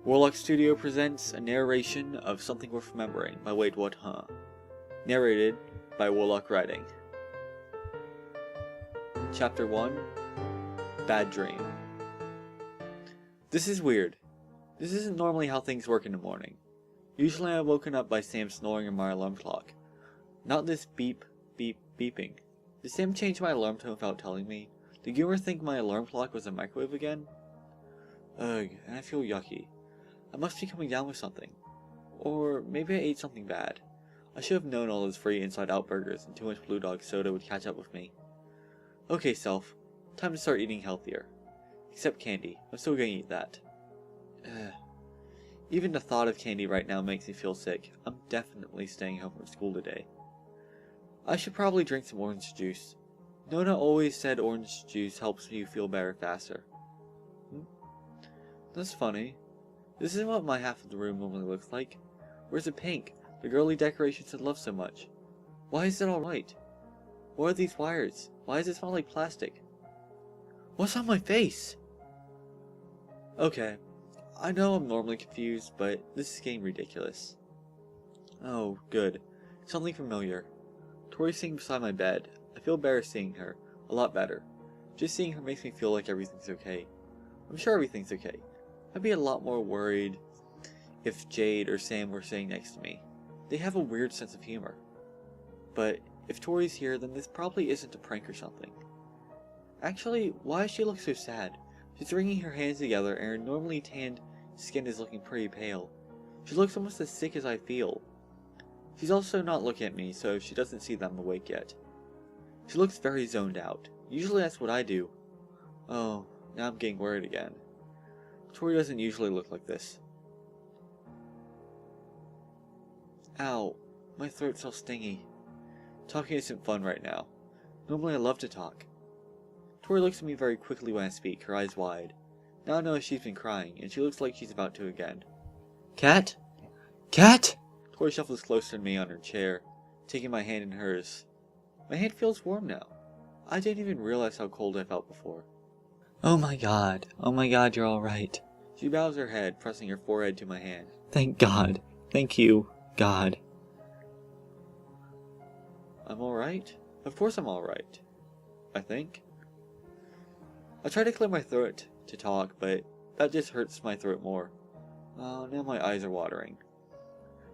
Warlock Studio presents a narration of Something Worth Remembering by Waitwhathuh. Narrated by Warlock Writing. Chapter 1 Bad Dream. This is weird. This isn't normally how things work in the morning. Usually I'm woken up by Sam snoring in my alarm clock. Not this beep, beep, beeping. Did Sam change my alarm tone without telling me? Did Gilmer think my alarm clock was a microwave again? Ugh, and I feel yucky. I must be coming down with something. Or maybe I ate something bad. I should have known all those free inside-out burgers and too much Blue Dog soda would catch up with me. Okay, self. Time to start eating healthier. Except candy. I'm still gonna eat that. Even the thought of candy right now makes me feel sick. I'm definitely staying home from school today. I should probably drink some orange juice. Nona always said orange juice helps you feel better faster. That's funny. This isn't what my half of the room normally looks like. Where's the pink? The girly decorations I love so much. Why is it all white? What are these wires? Why does it smell like plastic? What's on my face? Okay, I know I'm normally confused, but this is getting ridiculous. Oh, good. Something familiar. Tori's sitting beside my bed. I feel better seeing her. A lot better. Just seeing her makes me feel like everything's okay. I'm sure everything's okay. I'd be a lot more worried if Jade or Sam were sitting next to me. They have a weird sense of humor. But if Tori's here, then this probably isn't a prank or something. Actually, why does she look so sad? She's wringing her hands together and her normally tanned skin is looking pretty pale. She looks almost as sick as I feel. She's also not looking at me, so she doesn't see that I'm awake yet. She looks very zoned out. Usually that's what I do. Oh, now I'm getting worried again. Tori doesn't usually look like this. Ow, my throat's all stingy. Talking isn't fun right now. Normally I love to talk. Tori looks at me very quickly when I speak, her eyes wide. Now I know she's been crying, and she looks like she's about to again. Cat? Cat? Tori shuffles closer to me on her chair, taking my hand in hers. My hand feels warm now. I didn't even realize how cold I felt before. Oh my god, you're alright. She bows her head, pressing her forehead to my hand. Thank God. Thank you, God. I'm alright? Of course I'm alright. I think. I try to clear my throat to talk, but that just hurts my throat more. Oh, now my eyes are watering.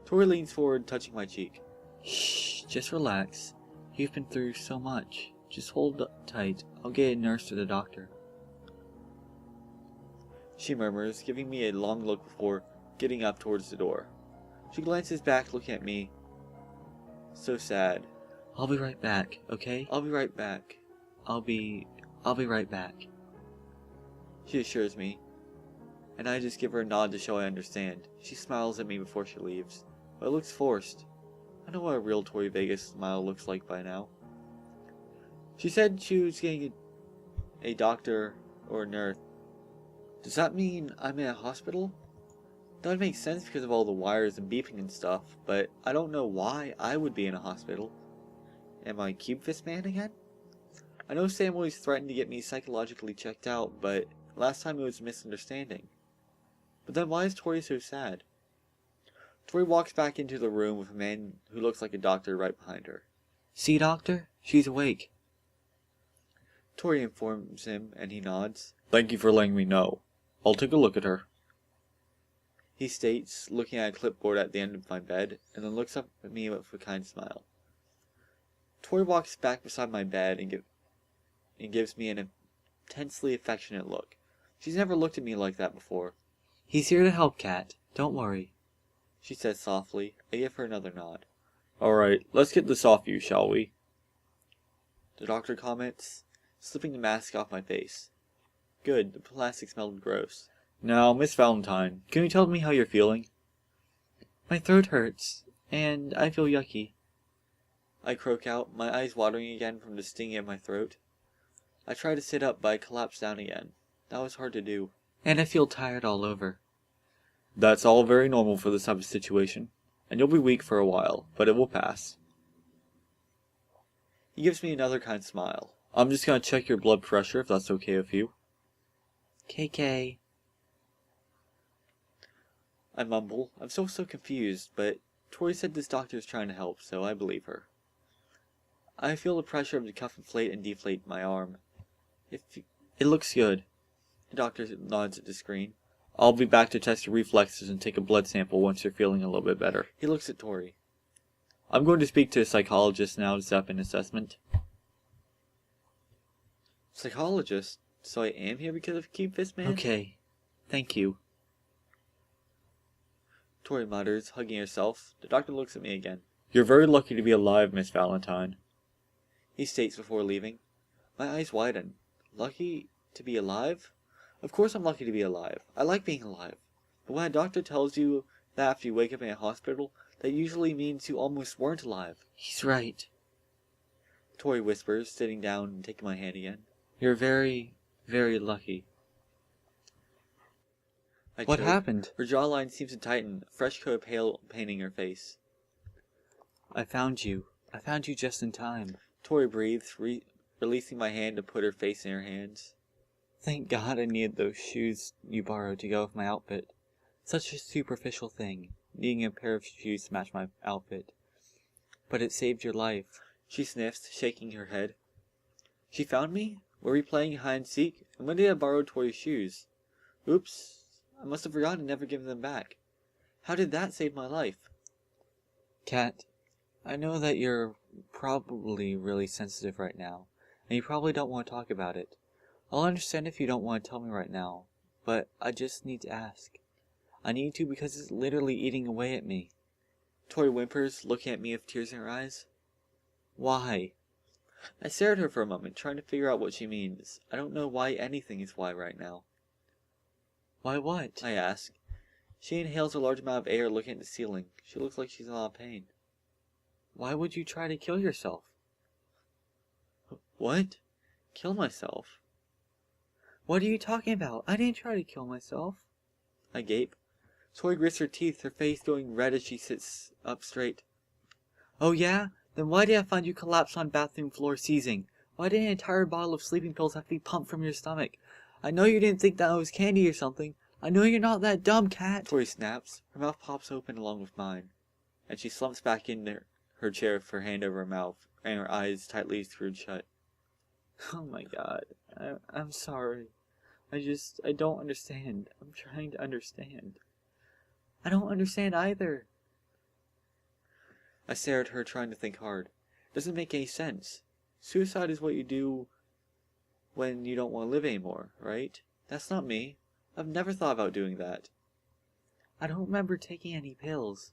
Tori leans forward, touching my cheek. Shh, just relax. You've been through so much. Just hold tight. I'll get a nurse or the doctor. She murmurs, giving me a long look before getting up towards the door. She glances back, looking at me. So sad. I'll be right back, okay? I'll be right back. I'll be right back. She assures me, and I just give her a nod to show I understand. She smiles at me before she leaves, but it looks forced. I know what a real Tori Vegas smile looks like by now. She said she was getting a doctor or a nurse. Does that mean I'm in a hospital? That would make sense because of all the wires and beeping and stuff, but I don't know why I would be in a hospital. Am I Cube Fist Man again? I know Sam always threatened to get me psychologically checked out, but last time it was a misunderstanding. But then why is Tori so sad? Tori walks back into the room with a man who looks like a doctor right behind her. See, doctor? She's awake. Tori informs him, and he nods. Thank you for letting me know. I'll take a look at her. He states, looking at a clipboard at the end of my bed, and then looks up at me with a kind smile. Tori walks back beside my bed and gives me an intensely affectionate look. She's never looked at me like that before. He's here to help, Cat. Don't worry, she says softly. I give her another nod. Alright, let's get this off you, shall we? The doctor comments, slipping the mask off my face. Good, the plastic smelled gross. Now, Miss Valentine, can you tell me how you're feeling? My throat hurts, and I feel yucky. I croak out, my eyes watering again from the stinging of my throat. I try to sit up, but I collapse down again. That was hard to do. And I feel tired all over. That's all very normal for this type of situation, and you'll be weak for a while, but it will pass. He gives me another kind smile. I'm just gonna check your blood pressure if that's okay with you. KK. I mumble. I'm so confused, but Tori said this doctor is trying to help, so I believe her. I feel the pressure of the cuff inflate and deflate my arm. It looks good. The doctor nods at the screen. I'll be back to test your reflexes and take a blood sample once you're feeling a little bit better. He looks at Tori. I'm going to speak to a psychologist now to set up an assessment. Psychologist? So I am here because of Keep Fist Man? Okay. Thank you. Tori mutters, hugging herself. The doctor looks at me again. You're very lucky to be alive, Miss Valentine, he states before leaving. My eyes widen. Lucky to be alive? Of course I'm lucky to be alive. I like being alive. But when a doctor tells you that after you wake up in a hospital, that usually means you almost weren't alive. He's right, Tori whispers, sitting down and taking my hand again. You're very, very lucky. What happened? Her jawline seems to tighten, a fresh coat of pale painting her face. I found you. I found you just in time. Tori breathes, releasing my hand to put her face in her hands. Thank God I needed those shoes you borrowed to go with my outfit. Such a superficial thing, needing a pair of shoes to match my outfit. But it saved your life. She sniffs, shaking her head. She found me? Were we playing hide and seek? And when did I borrow Tori's shoes? Oops. I must have forgotten and never given them back. How did that save my life? Kat, I know that you're probably really sensitive right now, and you probably don't want to talk about it. I'll understand if you don't want to tell me right now, but I just need to ask. I need to because it's literally eating away at me. Tori whimpers, looking at me with tears in her eyes. Why? I stare at her for a moment, trying to figure out what she means. I don't know why anything is why right now. Why what? I ask. She inhales a large amount of air, looking at the ceiling. She looks like she's in a lot of pain. Why would you try to kill yourself? What? Kill myself? What are you talking about? I didn't try to kill myself. I gape. Tori grits her teeth, her face going red as she sits up straight. Oh yeah? Then why did I find you collapsed on bathroom floor seizing? Why did an entire bottle of sleeping pills have to be pumped from your stomach? I know you didn't think that was candy or something. I know you're not that dumb, Kat. Tori snaps. Her mouth pops open along with mine, and she slumps back in her chair with her hand over her mouth and her eyes tightly screwed shut. Oh my God. I'm sorry. I don't understand. I'm trying to understand. I don't understand either. I stare at her, trying to think hard. It doesn't make any sense. Suicide is what you do when you don't want to live anymore, right? That's not me. I've never thought about doing that. I don't remember taking any pills.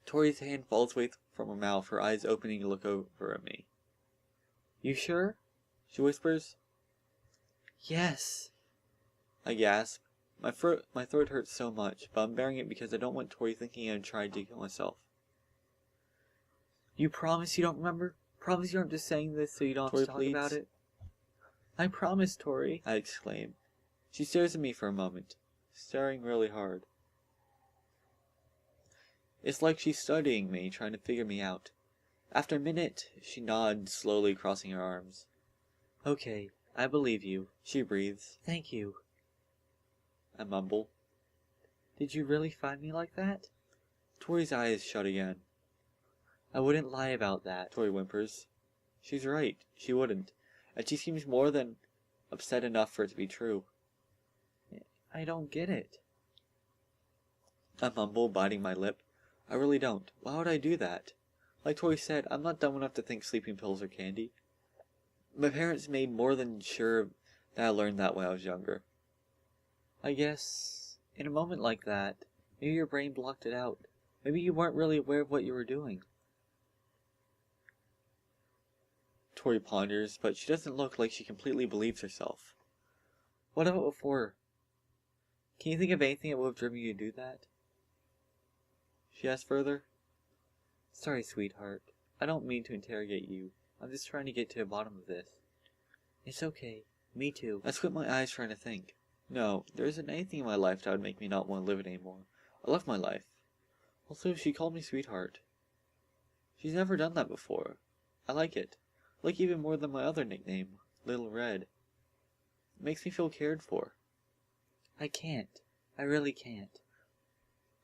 Tori's hand falls away from her mouth, her eyes opening to look over at me. You sure? She whispers. Yes. I gasp. My throat hurts so much, but I'm bearing it because I don't want Tori thinking I'm trying to kill myself. You promise you don't remember? Promise you aren't just saying this so you don't have to talk about it? I promise, Tori, I exclaim. She stares at me for a moment, staring really hard. It's like she's studying me, trying to figure me out. After a minute, she nods, slowly crossing her arms. Okay, I believe you, she breathes. Thank you. I mumble. Did you really find me like that? Tori's eyes shut again. I wouldn't lie about that, Tori whimpers. She's right, she wouldn't, and she seems more than upset enough for it to be true. I don't get it. I mumble, biting my lip. I really don't. Why would I do that? Like Tori said, I'm not dumb enough to think sleeping pills are candy. My parents made more than sure that I learned that when I was younger. I guess, in a moment like that, maybe your brain blocked it out. Maybe you weren't really aware of what you were doing. Tori ponders, but she doesn't look like she completely believes herself. What about before? Can you think of anything that would have driven you to do that? She asks further. Sorry, sweetheart. I don't mean to interrogate you. I'm just trying to get to the bottom of this. It's okay. Me too. I squint my eyes trying to think. No, there isn't anything in my life that would make me not want to live it anymore. I love my life. Also, she called me sweetheart. She's never done that before. I like it. I like even more than my other nickname, Little Red. It makes me feel cared for. I can't. I really can't.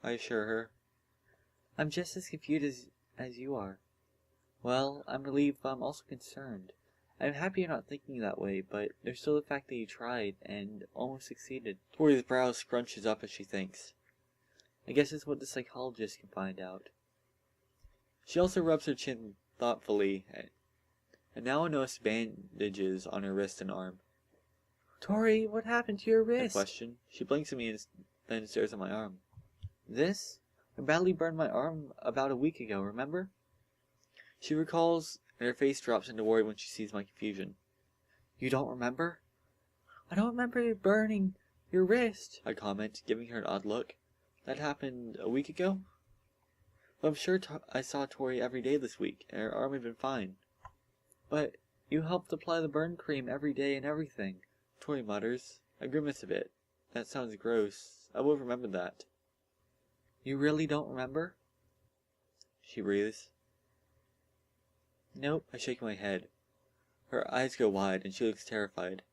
I assure her. I'm just as confused as you are. Well, I'm relieved, but I'm also concerned. I'm happy you're not thinking that way, but there's still the fact that you tried and almost succeeded. Tori's brow scrunches up as she thinks. I guess it's what the psychologist can find out. She also rubs her chin thoughtfully, and now I notice bandages on her wrist and arm. Tori, what happened to your wrist? I question. She blinks at me and then stares at my arm. This? I badly burned my arm about a week ago, remember? She recalls, and her face drops into worry when she sees my confusion. You don't remember? I don't remember you burning your wrist, I comment, giving her an odd look. That happened a week ago? But I'm sure I saw Tori every day this week, and her arm had been fine. But you helped apply the burn cream every day and everything, Tori mutters. I grimace a bit. That sounds gross. I will remember that. You really don't remember? She breathes. Nope, I shake my head. Her eyes go wide, and she looks terrified.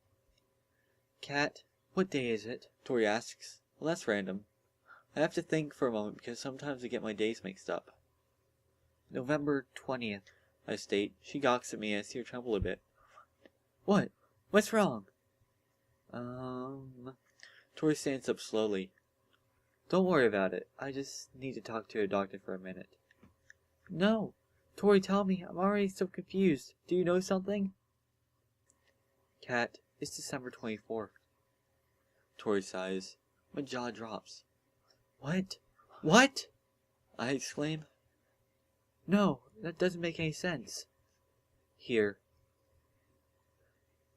Kat, what day is it? Tori asks. Well, that's random. I have to think for a moment because sometimes I get my days mixed up. November 20th, I state. She gawks at me and I see her tremble a bit. What? What's wrong? Tori stands up slowly. Don't worry about it. I just need to talk to a doctor for a minute. No. Tori, tell me. I'm already so confused. Do you know something? Kat, it's December 24th. Tori sighs. My jaw drops. What? What? I exclaim. No, that doesn't make any sense. Here.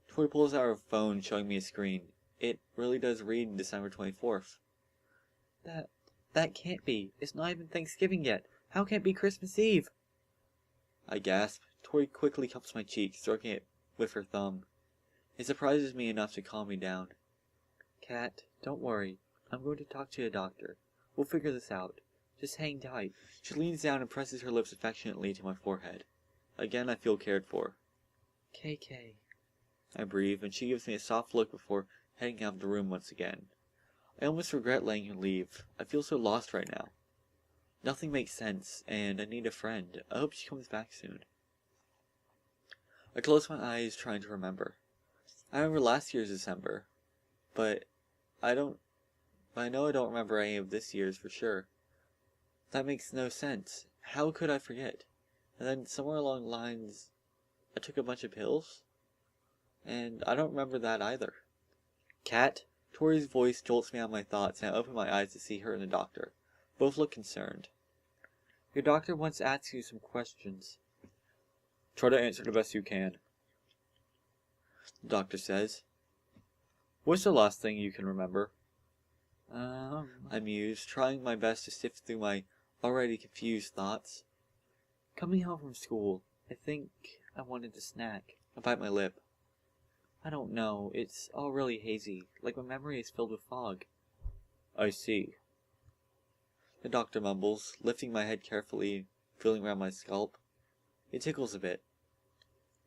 Tori pulls out her phone, showing me a screen. It really does read December 24th. That can't be. It's not even Thanksgiving yet. How can it be Christmas Eve? I gasp. Tori quickly cups my cheek, stroking it with her thumb. It surprises me enough to calm me down. Kat, don't worry. I'm going to talk to a doctor. We'll figure this out. Just hang tight. She leans down and presses her lips affectionately to my forehead. Again, I feel cared for. KK. I breathe, and she gives me a soft look before heading out of the room once again. I almost regret letting her leave. I feel so lost right now. Nothing makes sense, and I need a friend. I hope she comes back soon. I close my eyes, trying to remember. I remember last year's December, but I know I don't remember any of this year's for sure. That makes no sense. How could I forget? And then somewhere along the lines, I took a bunch of pills, and I don't remember that either. Kat? Tori's voice jolts me out of my thoughts, and I open my eyes to see her and the doctor. Both look concerned. Your doctor wants to ask you some questions. Try to answer the best you can. The doctor says. What's the last thing you can remember? I muse, trying my best to sift through my already confused thoughts. Coming home from school, I think I wanted a snack. I bite my lip. I don't know, it's all really hazy, like my memory is filled with fog. I see. The doctor mumbles, lifting my head carefully, feeling around my scalp. It tickles a bit.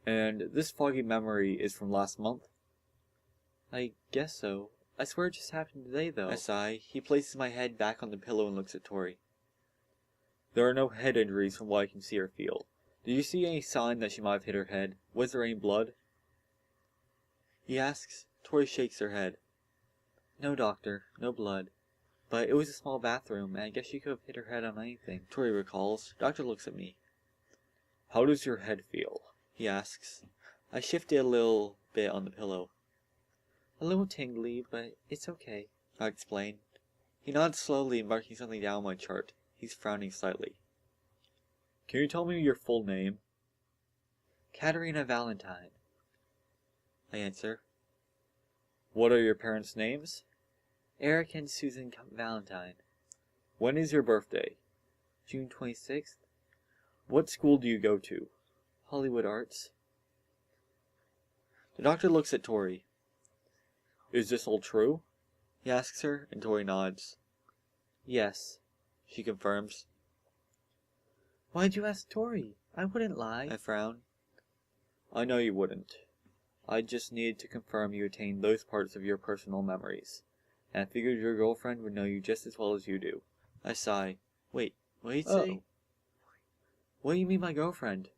And this foggy memory is from last month? I guess so. I swear it just happened today, though. I sigh. He places my head back on the pillow and looks at Tori. There are no head injuries from what I can see or feel. Did you see any sign that she might have hit her head? Was there any blood? He asks. Tori shakes her head. No, doctor. No blood. But it was a small bathroom, and I guess she could have hit her head on anything. Tori recalls. Doctor looks at me. How does your head feel? He asks. I shifted a little bit on the pillow. A little tingly, but it's okay, I explain. He nods slowly, marking something down on my chart. He's frowning slightly. Can you tell me your full name? Katerina Valentine. I answer. What are your parents' names? Eric and Susan Valentine. When is your birthday? June 26th. What school do you go to? Hollywood Arts. The doctor looks at Tori. Is this all true? He asks her, and Tori nods. Yes, she confirms. Why'd you ask Tori? I wouldn't lie. I frown. I know you wouldn't. I just needed to confirm you attained those parts of your personal memories, and I figured your girlfriend would know you just as well as you do. I sigh. Wait, what did he Oh. say? What do you mean my girlfriend?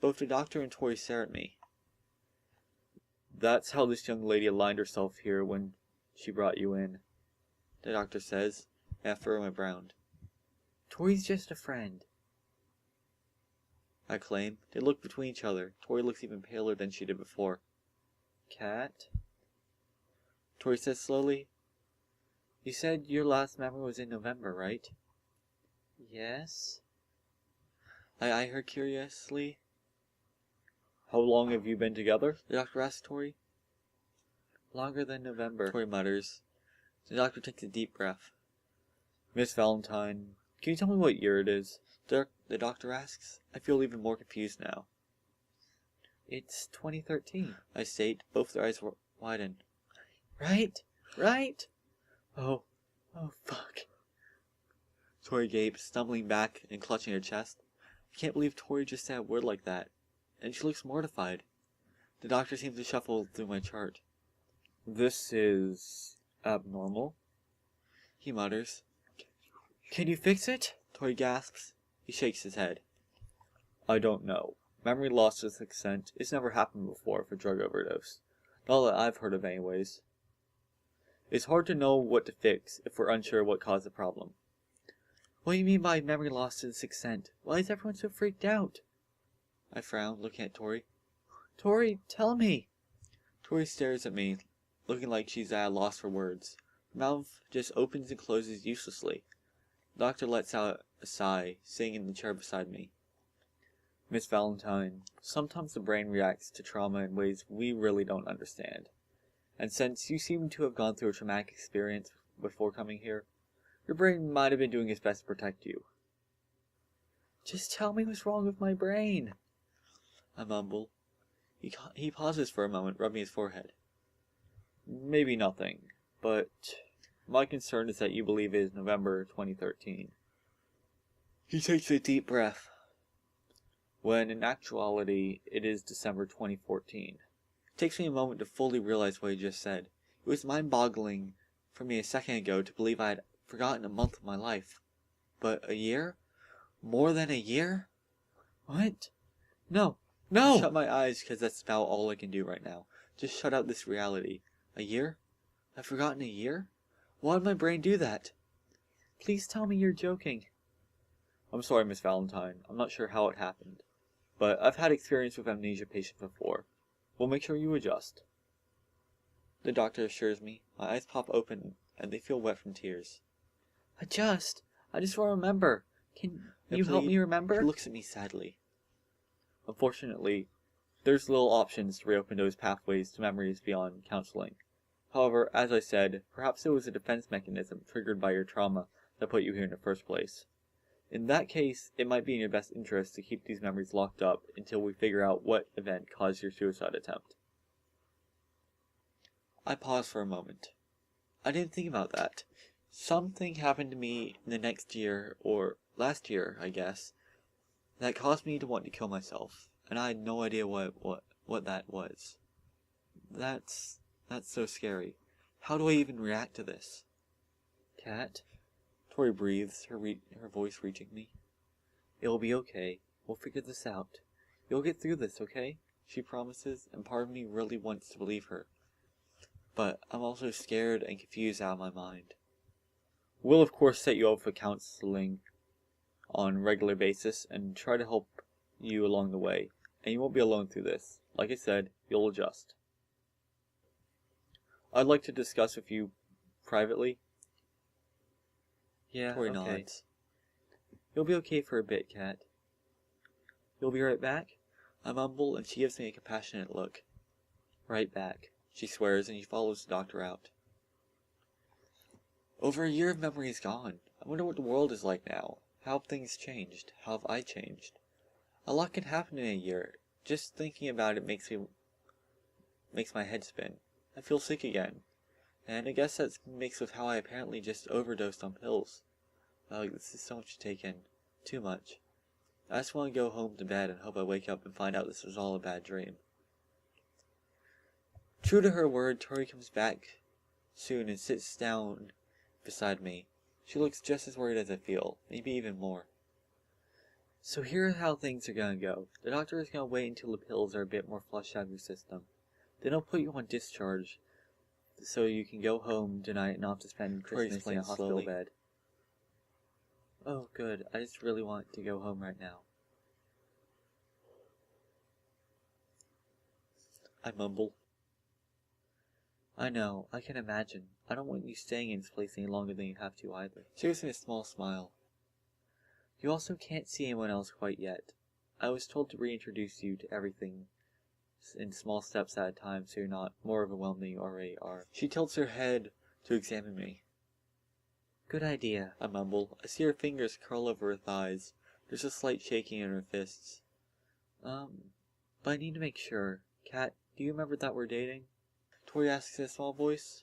Both the doctor and Tori stare at me. That's how this young lady aligned herself here when she brought you in, the doctor says, and I furrow my brow. Tori's just a friend, I claim. They look between each other. Tori looks even paler than she did before. Cat? Tori says slowly. You said your last memory was in November, right? Yes. I eye her curiously. How long have you been together? The doctor asks Tori. Longer than November, Tori mutters. The doctor takes a deep breath. Miss Valentine, can you tell me what year it is? The doctor asks. I feel even more confused now. It's 2013, I state. Both their eyes widen. Right? Right? Oh, fuck. Tori gapes, stumbling back and clutching her chest. I can't believe Tori just said a word like that. And she looks mortified. The doctor seems to shuffle through my chart. This is abnormal, he mutters. Can you fix it? Tori gasps. He shakes his head. I don't know. Memory loss to this extent, it's never happened before for drug overdose. Not that I've heard of anyways. It's hard to know what to fix if we're unsure what caused the problem. What do you mean by memory loss to this extent? Why is everyone so freaked out? I frown, looking at Tori. Tori, tell me. Tori stares at me, looking like she's at a loss for words. Her mouth just opens and closes uselessly. The doctor lets out a sigh, sitting in the chair beside me. Miss Valentine, sometimes the brain reacts to trauma in ways we really don't understand. And since you seem to have gone through a traumatic experience before coming here, your brain might have been doing its best to protect you. Just tell me what's wrong with my brain, I mumble. He pauses for a moment, rubbing his forehead. Maybe nothing, but my concern is that you believe it is November 2013. He takes a deep breath, when in actuality it is December 2014. It takes me a moment to fully realize what he just said. It was mind-boggling for me a second ago to believe I had forgotten a month of my life. But a year? More than a year? What? No! I shut my eyes because that's about all I can do right now. Just shut out this reality. A year? I've forgotten a year? Why did my brain do that? Please tell me you're joking. I'm sorry, Miss Valentine. I'm not sure how it happened. But I've had experience with amnesia patients before. We'll make sure you adjust. The doctor assures me. My eyes pop open and they feel wet from tears. Adjust? I just want to remember. Can you help me remember? He looks at me sadly. Unfortunately, there's little options to reopen those pathways to memories beyond counseling. However, as I said, perhaps it was a defense mechanism triggered by your trauma that put you here in the first place. In that case, it might be in your best interest to keep these memories locked up until we figure out what event caused your suicide attempt. I pause for a moment. I didn't think about that. Something happened to me in the next year, or last year, I guess, that caused me to want to kill myself, and I had no idea what that was. That's so scary. How do I even react to this? Cat? Tori breathes, her voice reaching me. It'll be okay. We'll figure this out. You'll get through this, okay? She promises, and part of me really wants to believe her. But I'm also scared and confused out of my mind. We'll of course set you up for counseling on a regular basis and try to help you along the way. And you won't be alone through this. Like I said, you'll adjust. I'd like to discuss with you privately. Yeah, Tori nods. You'll be okay for a bit, Cat. You'll be right back? I mumble, and she gives me a compassionate look. Right back, she swears, and she follows the doctor out. Over a year of memory is gone. I wonder what the world is like now. How have things changed? How have I changed? A lot can happen in a year. Just thinking about it makes my head spin. I feel sick again. And I guess that's mixed with how I apparently just overdosed on pills. This is so much to take in. Too much. I just want to go home to bed and hope I wake up and find out this was all a bad dream. True to her word, Tori comes back soon and sits down beside me. She looks just as worried as I feel, maybe even more. So here's how things are gonna go. The doctor is gonna wait until the pills are a bit more flushed out of your system. Then he'll put you on discharge, so you can go home tonight and not have to spend Christmas in a hospital bed. Oh, good. I just really want to go home right now. I mumble. I know, I can imagine. I don't want you staying in this place any longer than you have to either. She gives me a small smile. You also can't see anyone else quite yet. I was told to reintroduce you to everything in small steps at a time so you're not more overwhelmed than you already are. She tilts her head to examine me. Good idea, I mumble. I see her fingers curl over her thighs. There's a slight shaking in her fists. But I need to make sure. Kat, do you remember that we're dating? Tori asks in a small voice.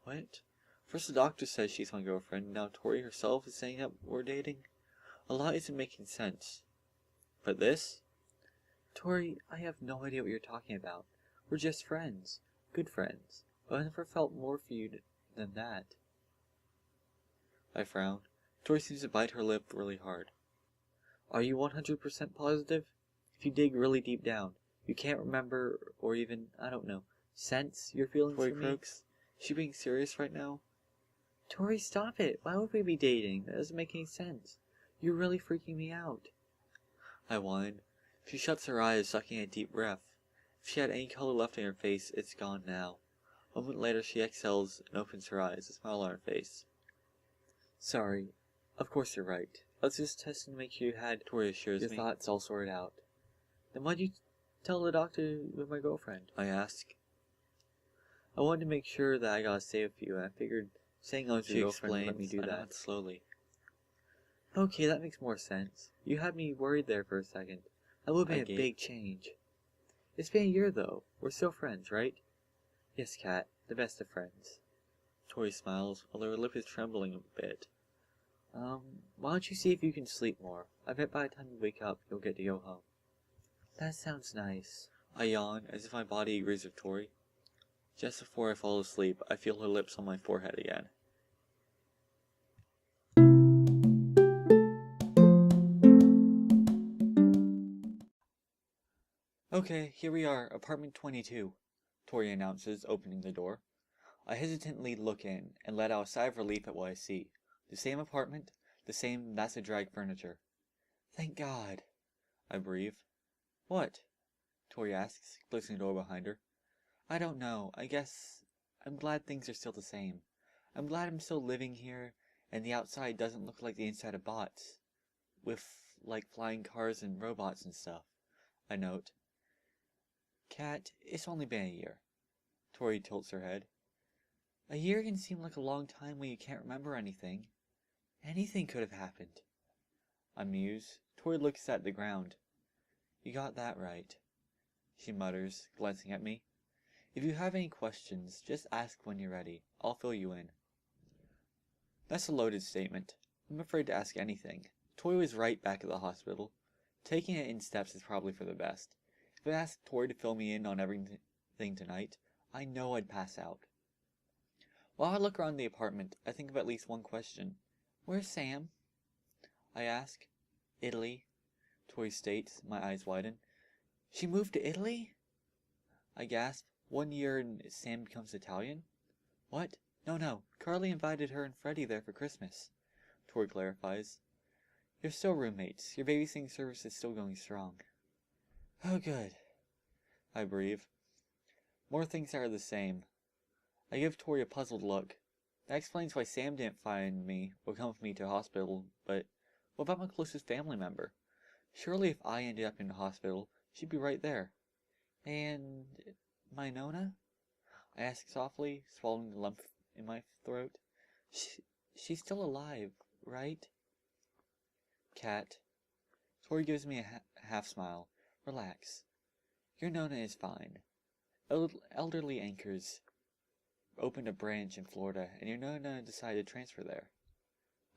What? First the doctor says she's my girlfriend, now Tori herself is saying that we're dating? A lot isn't making sense. But this? Tori, I have no idea what you're talking about. We're just friends. Good friends. But I never felt more for you than that. I frown. Tori seems to bite her lip really hard. Are you 100% positive? If you dig really deep down, you can't remember or even, I don't know, sense your feelings for me? Croaks. Is she being serious right now? Tori, stop it. Why would we be dating? That doesn't make any sense. You're really freaking me out. I whine. She shuts her eyes, sucking a deep breath. If she had any color left in her face, it's gone now. A moment later, she exhales and opens her eyes, a smile on her face. Sorry. Of course you're right. I was just testing to make sure you had, Tori assures me, your thoughts all sorted out. Then why'd you tell the doctor you were my girlfriend? I ask. I wanted to make sure that I got stay with you, and I figured saying I was your girlfriend would let me do that. I nod slowly. Okay, that makes more sense. You had me worried there for a second. That would be a big change. It's been a year, though. We're still friends, right? Yes, Kat. The best of friends. Tori smiles, although her lip is trembling a bit. Why don't you see if you can sleep more? I bet by the time you wake up, you'll get to go home. That sounds nice. I yawn, as if my body agrees with Tori. Just before I fall asleep, I feel her lips on my forehead again. Okay, here we are, apartment 22, Tori announces, opening the door. I hesitantly look in, and let out a sigh of relief at what I see. The same apartment, the same massive drag furniture. Thank God, I breathe. What? Tori asks, closing the door behind her. I don't know, I guess I'm glad things are still the same. I'm glad I'm still living here, and the outside doesn't look like the inside of bots. With, like, flying cars and robots and stuff. I note. Kat, it's only been a year. Tori tilts her head. A year can seem like a long time when you can't remember anything. Anything could have happened. I muse. Tori looks at the ground. You got that right, she mutters, glancing at me. If you have any questions, just ask when you're ready. I'll fill you in. That's a loaded statement. I'm afraid to ask anything. Tori was right back at the hospital. Taking it in steps is probably for the best. If I asked Tori to fill me in on everything tonight, I know I'd pass out. While I look around the apartment, I think of at least one question. Where's Sam? I ask. Italy, Tori states, my eyes widen. She moved to Italy? I gasp. 1 year and Sam becomes Italian? What? No. Carly invited her and Freddie there for Christmas. Tori clarifies. You're still roommates. Your babysitting service is still going strong. Oh, good. I breathe. More things are the same. I give Tori a puzzled look. That explains why Sam didn't find me or come with me to the hospital, but what about my closest family member? Surely if I ended up in the hospital, she'd be right there. And my Nona? I ask softly, swallowing the lump in my throat. She's still alive, right? Kat. Tori gives me a half smile. Relax. Your Nona is fine. Elderly anchors opened a branch in Florida, and your Nona decided to transfer there.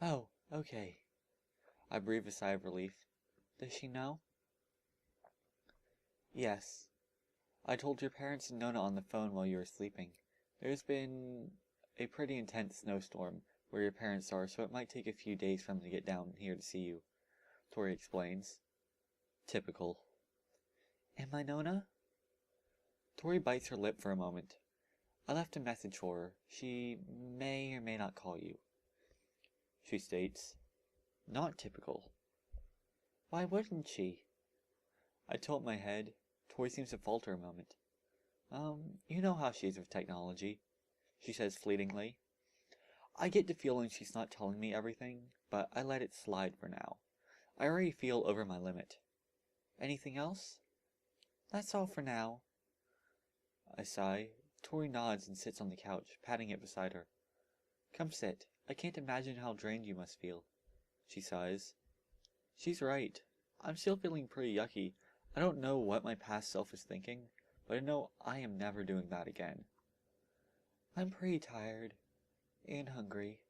Oh, okay. I breathe a sigh of relief. Does she know? Yes. I told your parents and Nona on the phone while you were sleeping. There's been a pretty intense snowstorm. where your parents are, so it might take a few days for them to get down here to see you, Tori explains. Typical. And my Nona? Tori bites her lip for a moment. I left a message for her. She may or may not call you, she states. Not typical. Why wouldn't she? I tilt my head. Tori seems to falter a moment. You know how she is with technology, she says fleetingly. I get the feeling she's not telling me everything, but I let it slide for now. I already feel over my limit. Anything else? That's all for now. I sigh. Tori nods and sits on the couch, patting it beside her. Come sit. I can't imagine how drained you must feel, she sighs. She's right. I'm still feeling pretty yucky. I don't know what my past self is thinking, but I know I am never doing that again. I'm pretty tired. And hungry.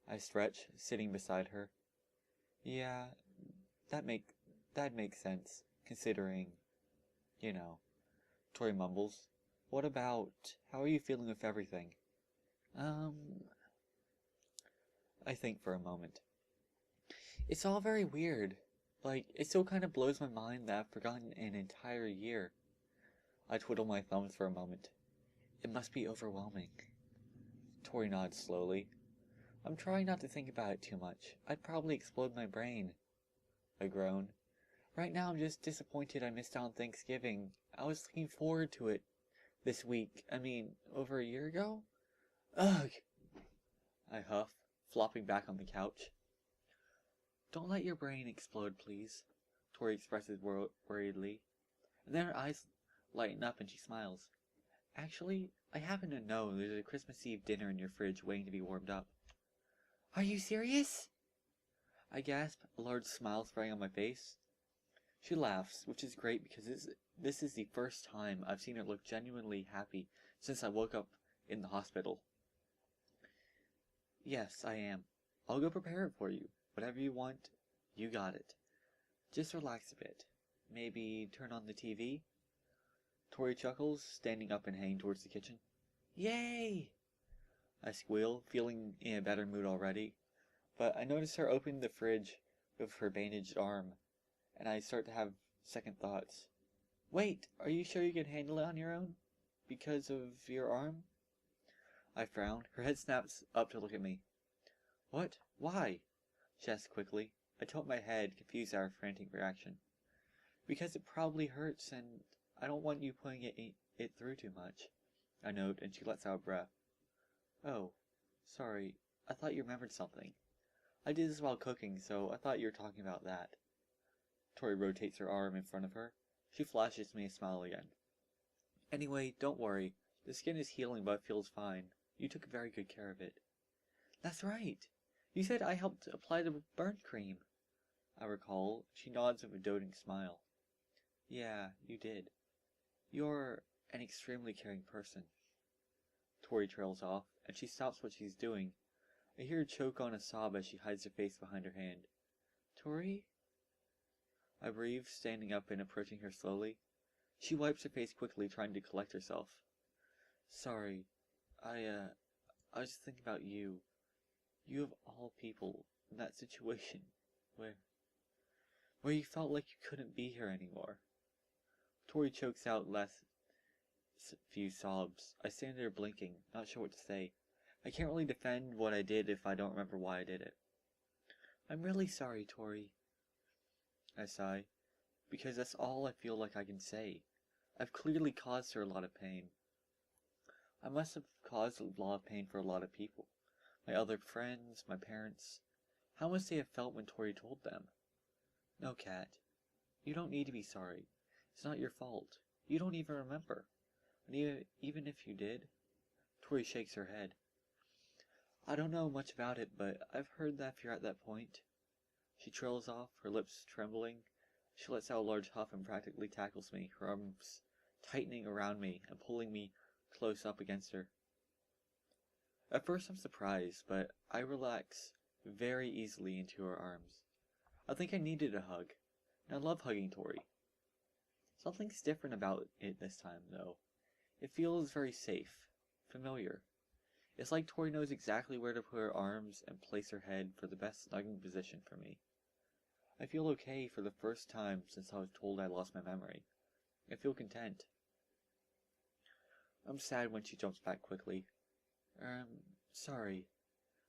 I stretch, sitting beside her. Yeah, that'd make sense, considering, you know. Tori mumbles. What about, how are you feeling with everything? I think for a moment. It's all very weird. Like, it still kind of blows my mind that I've forgotten an entire year. I twiddle my thumbs for a moment. It must be overwhelming. Tori nods slowly. I'm trying not to think about it too much. I'd probably explode my brain. I groan. Right now I'm just disappointed I missed out on Thanksgiving. I was looking forward to it this week. Over a year ago? Ugh! I huff, flopping back on the couch. Don't let your brain explode, please, Tori expresses worriedly. And then her eyes lighten up and she smiles. Actually, I happen to know there's a Christmas Eve dinner in your fridge waiting to be warmed up. Are you serious? I gasp, a large smile spreading on my face. She laughs, which is great because this is the first time I've seen her look genuinely happy since I woke up in the hospital. Yes, I am. I'll go prepare it for you. Whatever you want, you got it. Just relax a bit. Maybe turn on the TV? Tori chuckles, standing up and heading towards the kitchen. Yay! I squeal, feeling in a better mood already, but I notice her opening the fridge with her bandaged arm, and I start to have second thoughts. Wait, are you sure you can handle it on your own? Because of your arm? I frown. Her head snaps up to look at me. What? Why? She asks quickly. I tilt my head, confused at her frantic reaction. Because it probably hurts, and I don't want you putting it through too much, I note, and she lets out a breath. Oh, sorry. I thought you remembered something. I did this while cooking, so I thought you were talking about that. Tori rotates her arm in front of her. She flashes me a smile again. Anyway, don't worry. The skin is healing, but it feels fine. You took very good care of it. That's right. You said I helped apply the burn cream. I recall. She nods with a doting smile. Yeah, you did. You're an extremely caring person. Tori trails off, and she stops what she's doing. I hear her choke on a sob as she hides her face behind her hand. Tori? I breathe, standing up and approaching her slowly. She wipes her face quickly, trying to collect herself. Sorry. I was just thinking about you. You of all people, in that situation, where you felt like you couldn't be here anymore. Tori chokes out last few sobs. I stand there blinking, not sure what to say. I can't really defend what I did if I don't remember why I did it. I'm really sorry, Tori. I sigh, because that's all I feel like I can say. I've clearly caused her a lot of pain. I must have caused a lot of pain for a lot of people. My other friends, my parents. How must they have felt when Tori told them? No, Kat. You don't need to be sorry. It's not your fault. You don't even remember. And even if you did... Tori shakes her head. I don't know much about it, but I've heard that if you're at that point... She trails off, her lips trembling. She lets out a large huff and practically tackles me, her arms tightening around me and pulling me close up against her. At first I'm surprised, but I relax very easily into her arms. I think I needed a hug, and I love hugging Tori. Something's different about it this time, though. It feels very safe, familiar. It's like Tori knows exactly where to put her arms and place her head for the best snuggling position for me. I feel okay for the first time since I was told I lost my memory. I feel content. I'm sad when she jumps back quickly. Sorry,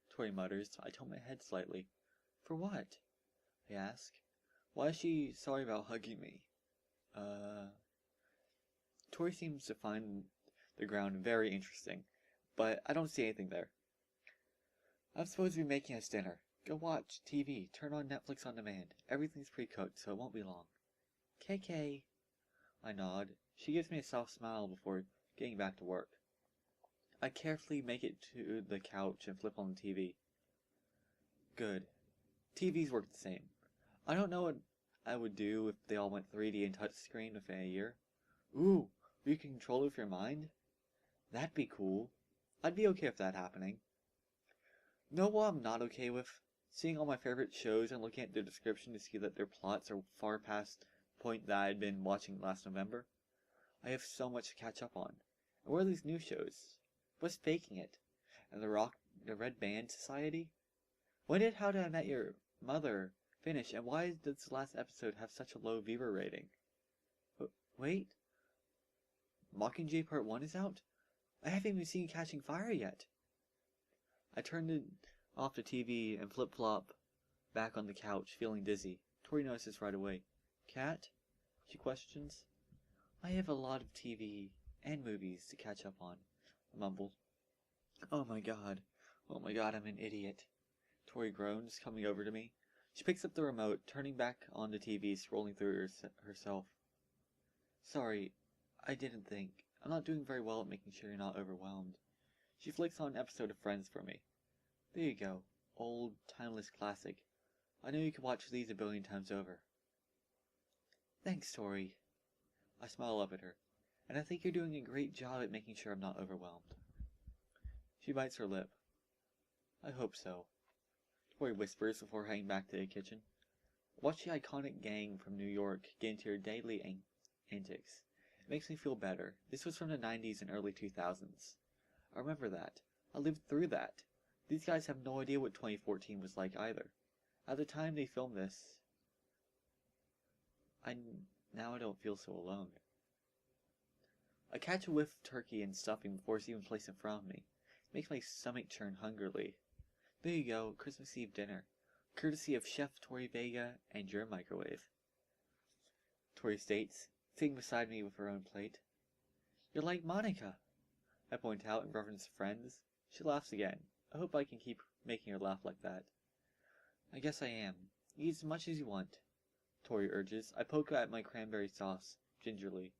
Tori mutters. I tilt my head slightly. For what? I ask. Why is she sorry about hugging me? Tori seems to find the ground very interesting, but I don't see anything there. I'm supposed to be making us dinner. Go watch TV. Turn on Netflix on demand. Everything's pre-cooked, so it won't be long. KK. I nod. She gives me a soft smile before getting back to work. I carefully make it to the couch and flip on the TV. Good. TVs work the same. I don't know what I would do if they all went 3D and touchscreen within a year. Ooh, you can control it with your mind? That'd be cool. I'd be okay with that happening. Know what I'm not okay with? Seeing all my favorite shows and looking at their description to see that their plots are far past the point that I had been watching last November. I have so much to catch up on. And where are these new shows? What's faking it? And the Red Band Society? When did How Did I Met Your Mother finish, and why does the last episode have such a low viewer rating? Wait? Mockingjay Part 1 is out? I haven't even seen Catching Fire yet. I turned off the TV and flip-flop back on the couch, feeling dizzy. Tori notices right away. Cat? She questions. I have a lot of TV and movies to catch up on, I mumble. Oh my god, I'm an idiot. Tori groans, coming over to me. She picks up the remote, turning back on the TV, scrolling through herself. Sorry, I didn't think. I'm not doing very well at making sure you're not overwhelmed. She flicks on an episode of Friends for me. There you go. Old, timeless classic. I know you could watch these a billion times over. Thanks, Tori. I smile up at her. And I think you're doing a great job at making sure I'm not overwhelmed. She bites her lip. I hope so. Tori whispers before heading back to the kitchen. Watch the iconic gang from New York get into your daily antics. It makes me feel better. This was from the 90s and early 2000s. I remember that. I lived through that. These guys have no idea what 2014 was like either. At the time they filmed this, now I don't feel so alone. I catch a whiff of turkey and stuffing before it's even placed in front of me. It makes my stomach churn hungrily. There you go, Christmas Eve dinner. Courtesy of Chef Tori Vega and your microwave. Tori states, sitting beside me with her own plate. You're like Monica, I point out in reference to Friends. She laughs again. I hope I can keep making her laugh like that. I guess I am. Eat as much as you want, Tori urges. I poke at my cranberry sauce, gingerly.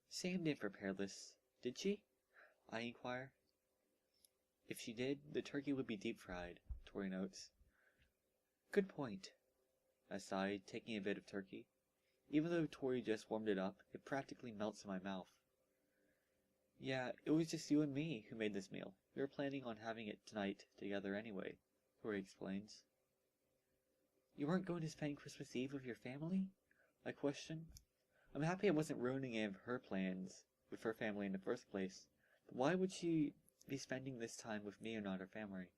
Sam didn't prepare this, did she? I inquire. If she did, the turkey would be deep fried, Tori notes. Good point, I sighed, taking a bit of turkey. Even though Tori just warmed it up, it practically melts in my mouth. Yeah, it was just you and me who made this meal. We were planning on having it tonight together anyway, Tori explains. You weren't going to spend Christmas Eve with your family? I question. I'm happy I wasn't ruining any of her plans with her family in the first place. But why would she be spending this time with me and not her family?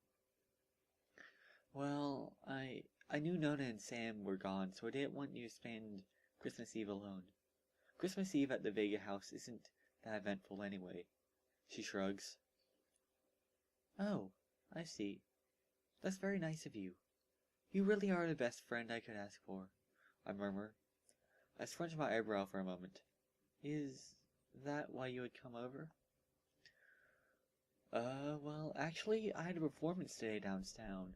Well, I knew Nona and Sam were gone, so I didn't want you to spend Christmas Eve alone. Christmas Eve at the Vega house isn't that eventful anyway. She shrugs. Oh, I see. That's very nice of you. You really are the best friend I could ask for, I murmur. I scrunch my eyebrow for a moment. Is that why you had come over? Well, actually, I had a performance today downtown.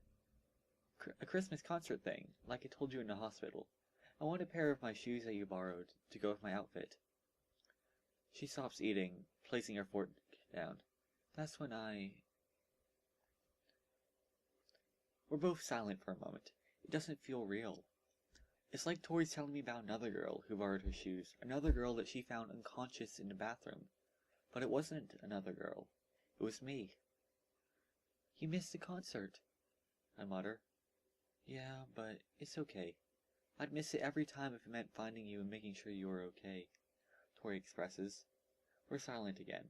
A Christmas concert thing, like I told you in the hospital. I want a pair of my shoes that you borrowed to go with my outfit. She stops eating, placing her fork down. That's when We're both silent for a moment. It doesn't feel real. It's like Tori's telling me about another girl who borrowed her shoes, another girl that she found unconscious in the bathroom. But it wasn't another girl. It was me. You missed the concert, I mutter. Yeah, but it's okay. I'd miss it every time if it meant finding you and making sure you were okay, Tori expresses. We're silent again.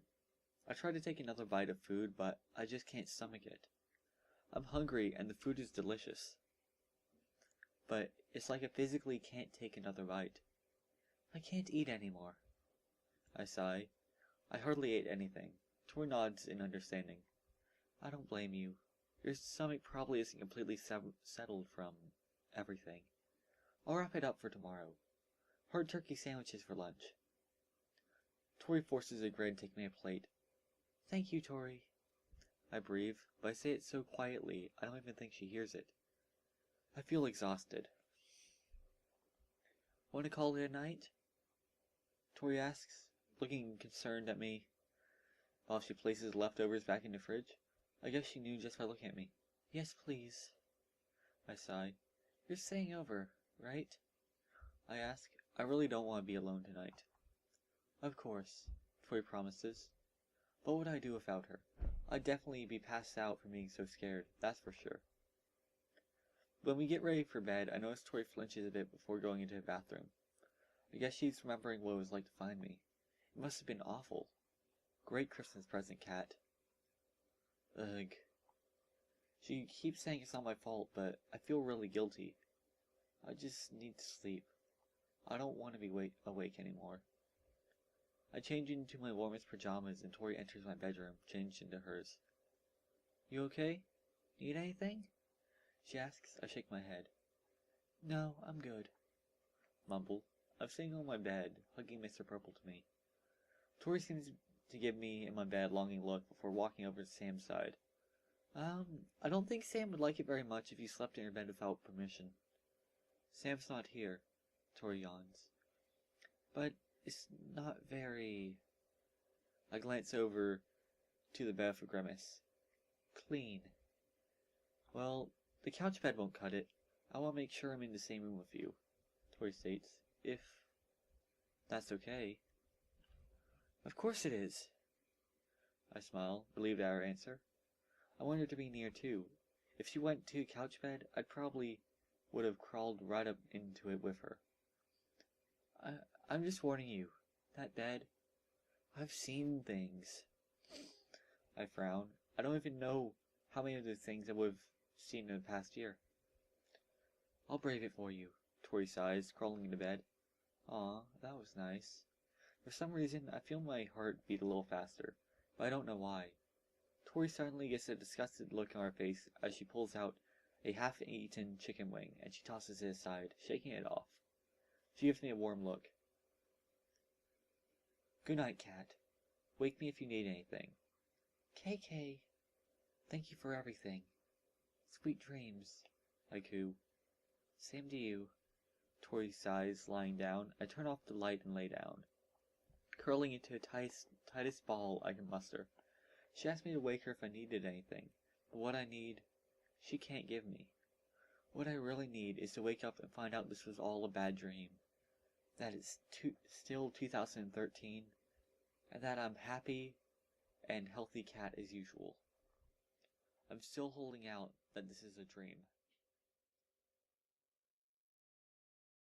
I try to take another bite of food, but I just can't stomach it. I'm hungry and the food is delicious. But it's like I physically can't take another bite. I can't eat anymore. I sigh. I hardly ate anything. Tori nods in understanding. I don't blame you. Your stomach probably isn't completely settled from everything. I'll wrap it up for tomorrow. Hard turkey sandwiches for lunch. Tori forces a grin, taking me a plate. Thank you, Tori. I breathe, but I say it so quietly I don't even think she hears it. I feel exhausted. Want to call it a night? Tori asks, looking concerned at me, while she places leftovers back in the fridge. I guess she knew just by looking at me. Yes, please. I sigh. You're staying over, right? I ask. I really don't want to be alone tonight. Of course, Tori promises. What would I do without her? I'd definitely be passed out from being so scared, that's for sure. When we get ready for bed, I notice Tori flinches a bit before going into the bathroom. I guess she's remembering what it was like to find me. It must have been awful. Great Christmas present, Cat. Ugh. She keeps saying it's not my fault, but I feel really guilty. I just need to sleep. I don't want to be awake anymore. I change into my warmest pajamas and Tori enters my bedroom, changed into hers. You okay? Need anything? She asks. I shake my head. No, I'm good. Mumble. I'm sitting on my bed, hugging Mr. Purple to me. Tori seems to give me in my bed a longing look before walking over to Sam's side. I don't think Sam would like it very much if you slept in your bed without permission. Sam's not here, Tori yawns. But it's not very... I glance over to the bed for grimace. Clean. Well, the couch bed won't cut it. I want to make sure I'm in the same room with you, Tori states. If that's okay. Of course it is. I smile, relieved at her answer. I want her to be near too. If she went to a couch bed, I'd probably would have crawled right up into it with her. I'm just warning you. That bed, I've seen things. I frown. I don't even know how many of the things I would have seen in the past year. I'll brave it for you, Tori sighs, crawling into bed. Aw, that was nice. For some reason, I feel my heart beat a little faster, but I don't know why. Tori suddenly gets a disgusted look on her face as she pulls out a half-eaten chicken wing, and she tosses it aside, shaking it off. She gives me a warm look. Good night, Cat. Wake me if you need anything. KK. Thank you for everything. Sweet dreams, I coo. Same to you. Tori sighs, lying down. I turn off the light and lay down, curling into the tightest ball I can muster. She asked me to wake her if I needed anything, but what I need, she can't give me. What I really need is to wake up and find out this was all a bad dream, that it's still 2013, and that I'm happy and healthy cat as usual. I'm still holding out that this is a dream.